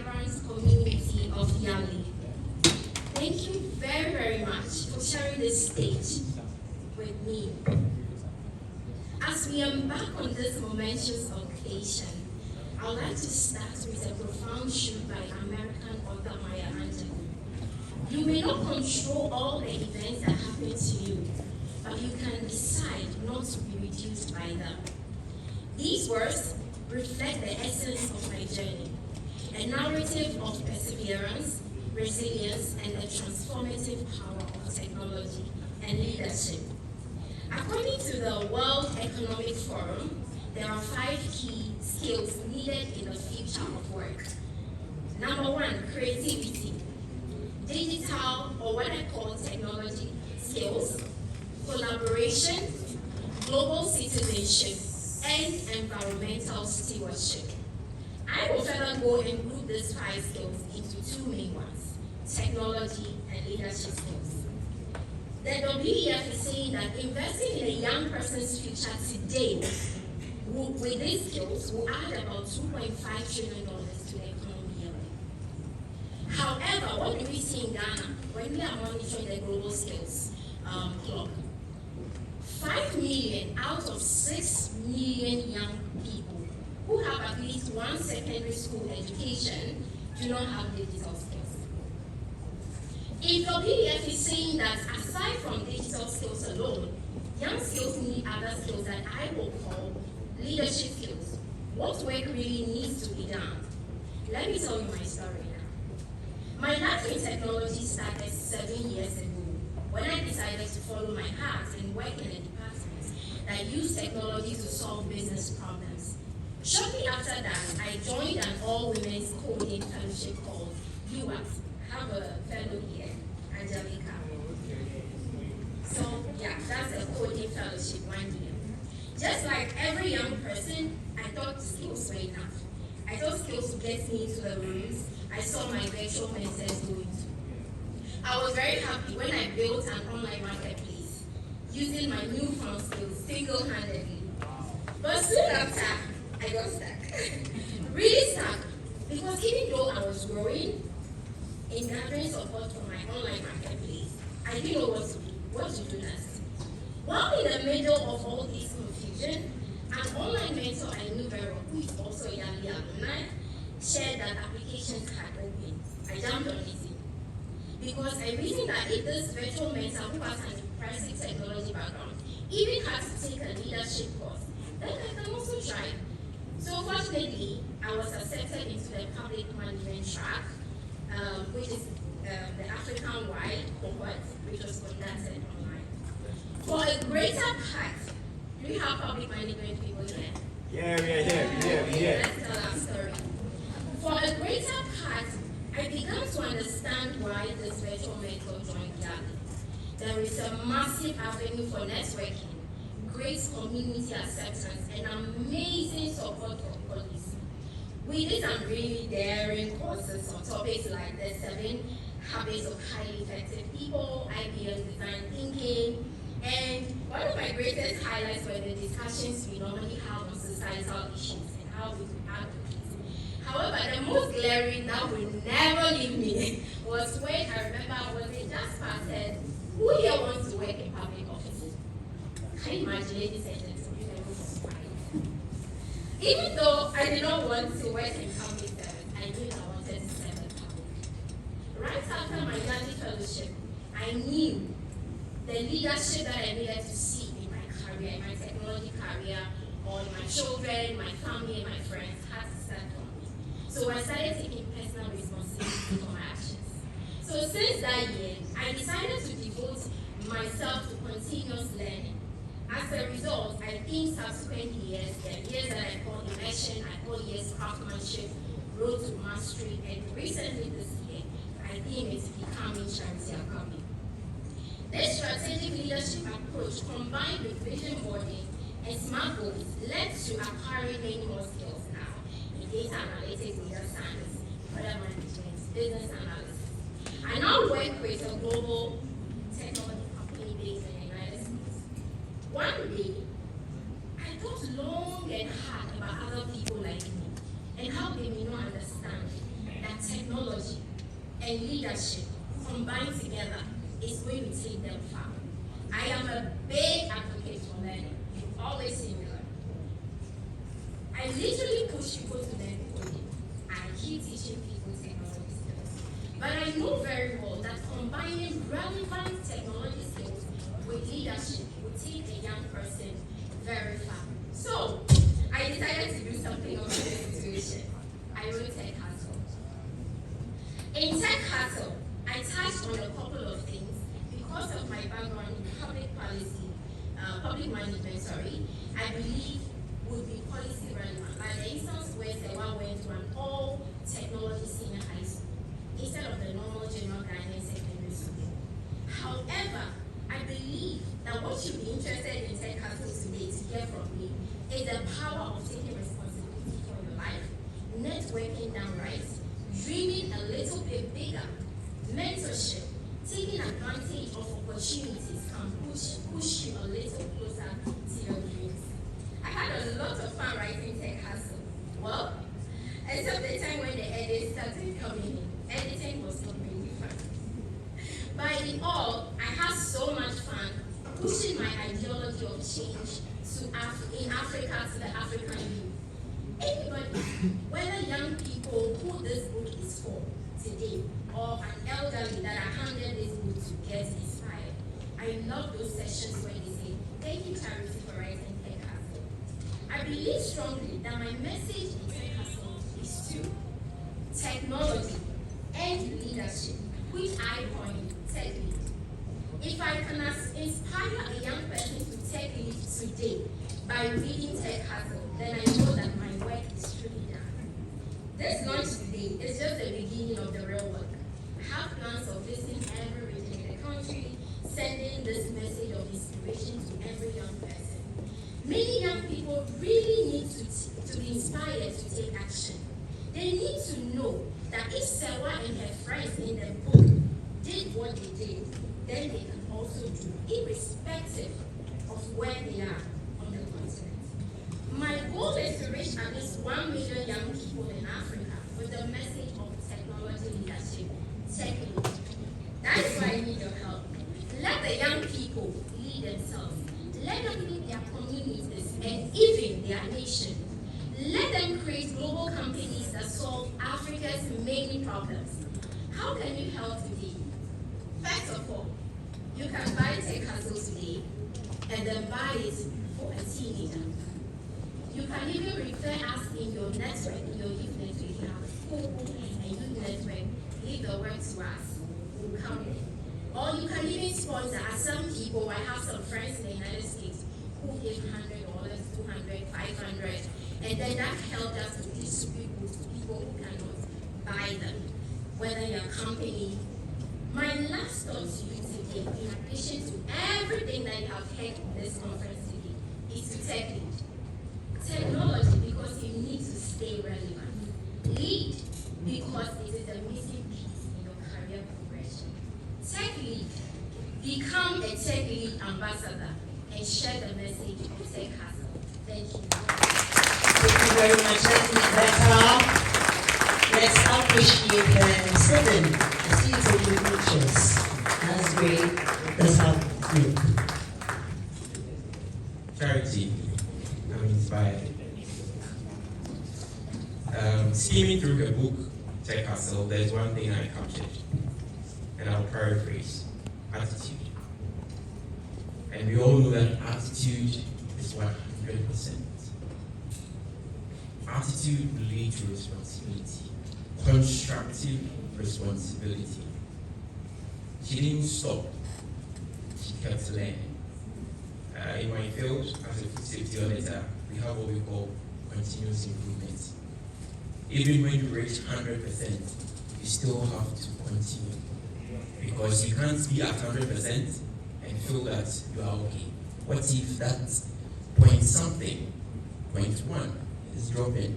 vibrant community of YALI. Thank you very, very much for sharing this stage with me. As we embark on this momentous occasion, I would like to start with a profound truth by American author Maya Angelou. You may not control all the events that happen to you, but you can decide not to be reduced by them. These words reflect the essence of my journey, a narrative of perseverance, resilience, and the transformative power of technology and leadership. According to the World Economic Forum, there are 5 key skills needed in the future of work. Number 1, creativity. Digital, or what I call technology skills, collaboration, global citizenship, and environmental stewardship. I will further go and group these 5 skills into 2 main ones: technology and leadership skills. The WEF is saying that investing in a young person's future today with these skills will add about $2.5 trillion to the economy yearly. However, what do we see in Ghana when we are monitoring the global skills clock? 5 million out of 6 million young people who have at least one secondary school education do not have digital skills. If the WEF is saying that aside from digital skills alone, young skills need other skills that I will call leadership skills, what work really needs to be done? Let me tell you my story now. My life in technology started 7 years ago when I decided to follow my heart and work in a department that used technology to solve business problems. Shortly after that, I joined an all-women's coding fellowship called UAT. I have a fellow here, Angelica. So yeah, that's a coding fellowship 1 year. Just like every young person, I thought skills were enough. I thought skills would get me into the rooms I saw my virtual mentors going to. I was very happy when I built an online marketplace using my newfound skills single-handedly. But soon after, I got stuck. Really stuck, because even though I was growing in gathering support for my online marketplace, I didn't know what to do next. While in the middle of all this confusion, an online mentor I knew very well, who is also YALI Alumni, shared that applications had opened. I jumped on it because I reasoned that if this virtual mentor who has an impressive technology background even had to take a leadership course, then I can also try. So fortunately, I was accepted into the public management track, which is the African-wide cohort, which was conducted online. For a greater part, do you have public management people here? Yeah. Let's tell our story. For a greater part, I began to understand why this virtual mentor joined YALI. There is a massive avenue for networking, great community acceptance, and amazing support from colleagues. We did some really daring courses on topics like the 7 habits of highly effective people, IBM design thinking, and one of my greatest highlights were the discussions we normally have on societal issues and how we could advocate. However, the most glaring that will never leave me was when I remember when they just started, who here wants to work in public office? Can you imagine ladies and gentlemen? Even though I did not want to work in public service, I knew I wanted to serve the public. Right after my YALI fellowship, I knew the leadership that I needed to see in my career, in my technology career, on my children, my family, and my friends had to start on me. So I started taking personal responsibility for my actions. So since that year, I decided to devote myself to continuous learning. As a result, I think subsequent years, the years that I call immersion, I call years craftsmanship, road to mastery, and recently this year, I think it's becoming charity Akpabey. This strategic leadership approach, combined with vision boarding and smart goals, led to acquiring many more skills now in data analytics, data science, product management, business analysis. I now work with a global technology company based in the United States. One day, I thought long and hard about other people like me and how they may not understand that and leadership combined together is going to take them far. I am a big advocate for learning. Always similar. I literally push people to learn coding. I keep teaching people technology skills. But I know very well that combining relevant technology skills with leadership will take a young person very far. So, I decided to do something about this situation. I wrote Tech Hustle. In Tech Hustle, I touched on a couple of things because of my background in public policy, public management, I believe would be policy relevant. Like the instance where Sewa went to an all technology senior high school instead of the normal general guidance secondary school. However, I believe that what you'd be interested in Tech Hustle today to hear from me is the power of taking responsibility for your life, networking downright, dreaming a little bit bigger, mentorship, taking advantage of opportunities can push you a little closer to your dreams. I had a lot of fun writing Tech Hustle. Well, except the time when the edits started coming in. Editing was not really fun. By the all, I had so much fun pushing my ideology of change in Africa to the African youth. Anybody, whether young people who this book is for today, or an elderly that I handed this book to get inspired, I love those sessions where they say, thank you, Charity, for writing Tech Hustle. I believe strongly that my message in Tech Hustle is to technology and leadership, which I coined Tech Lead. If I can inspire a young person to Tech Lead today by reading Tech Hustle, then I know that my work is truly done. This launch today is just the beginning of the real work. I have plans of visiting every region in the country, sending this message of inspiration to every young person. Many young people really need to be inspired to take action. They need to know that if Sewa and her friends in the book did what they did, then they can also do, irrespective of where they are on the continent. My goal is to reach at least 1 million young people in Africa with the message of technology leadership, Tech Lead. That is why I need your help. Let the young people lead themselves. Let them lead their communities and even their nation. Let them create global companies that solve Africa's many problems. How can you help today? First of all, you can buy Tech Hustle today and then buy it for a teenager. You can even refer us in your network, in your youth network. You have a school and youth network. Leave the work to us. We'll come in. Or you can even sponsor. As some people, I have some friends in the United States who give $100, $200, $500, and then that helped us to distribute to people who cannot buy them, whether you're a company. My last thought to you today, in addition to everything that you have heard in this conference today, is to Tech Lead. Technology, because you need to stay relevant. Lead, because it is a missing piece in your career progression. Tech Lead, become a Tech Lead ambassador and share the message of Tech Hustle. Thank you. Thank you very much, Rebecca. Let's appreciate the 7 season pictures. That's great. That's how good. Charity, I'm inspired. Skimming through the book, Tech Hustle, there's one thing I captured, and I'll paraphrase: attitude. And we all know that attitude is 100%. Attitude will lead to responsibility, constructive responsibility. She didn't stop, she kept learning. In my field, as a food safety auditor, we have what we call continuous improvement. Even when you reach 100%, you still have to continue. Because you can't be at 100% and feel that you are okay. What if that point something, point 1, is dropping?